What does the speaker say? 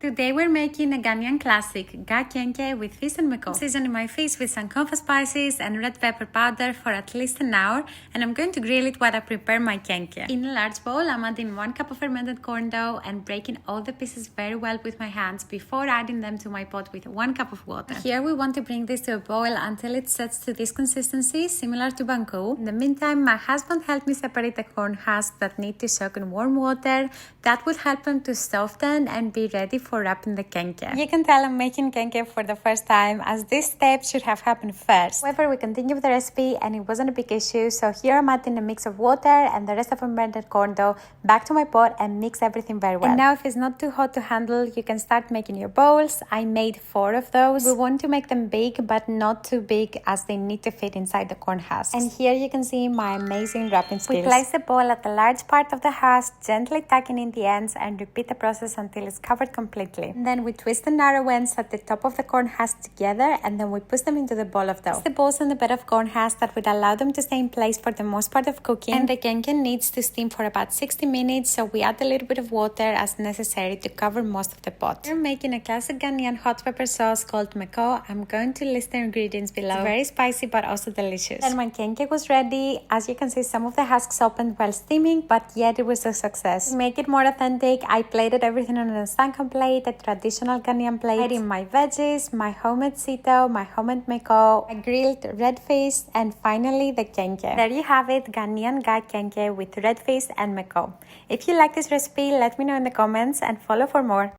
Today we're making a Ghanaian classic, Kenkey with fish and Mεko. I'm seasoning my fish with some comfort spices and red pepper powder for at least an hour, and I'm going to grill it while I prepare my Kenkey. In a large bowl, I'm adding 1 cup of fermented corn dough and breaking all the pieces very well with my hands before adding them to my pot with 1 cup of water. Here we want to bring this to a boil until it sets to this consistency, similar to Mεko. In the meantime, my husband helped me separate the corn husks that need to soak in warm water. That will help them to soften and be ready for wrapping the Kenkey. You can tell I'm making Kenkey for the first time, as this step should have happened first. However, we continue with the recipe and it wasn't a big issue, so here I'm adding a mix of water and the rest of fermented corn dough back to my pot and mix everything very well. And now if it's not too hot to handle, you can start making your bowls. I made 4 of those. We want to make them big but not too big, as they need to fit inside the corn husks. And here you can see my amazing wrapping skills. We place the ball at the large part of the husk, gently tucking in the ends, and repeat the process until it's covered completely. And then we twist the narrow ends at the top of the corn husk together, and then we push them into the ball of dough. Place the balls on the bed of corn husk that would allow them to stay in place for the most part of cooking. And the Kenkey needs to steam for about 60 minutes, so we add a little bit of water as necessary to cover most of the pot. We're making a classic Ghanaian hot pepper sauce called Mεko. I'm going to list the ingredients below. It's very spicy but also delicious. And my Kenkey was ready. As you can see, some of the husks opened while steaming, but yet it was a success. To make it more authentic, I plated everything on a sunken plate, a traditional Ghanaian plate. I added my veggies, my homemade sito, my homemade Mεko, my grilled red fish, and finally the Kenkey. There you have it, Ghanaian Kenkey with red fish and Mεko. If you like this recipe, let me know in the comments and follow for more.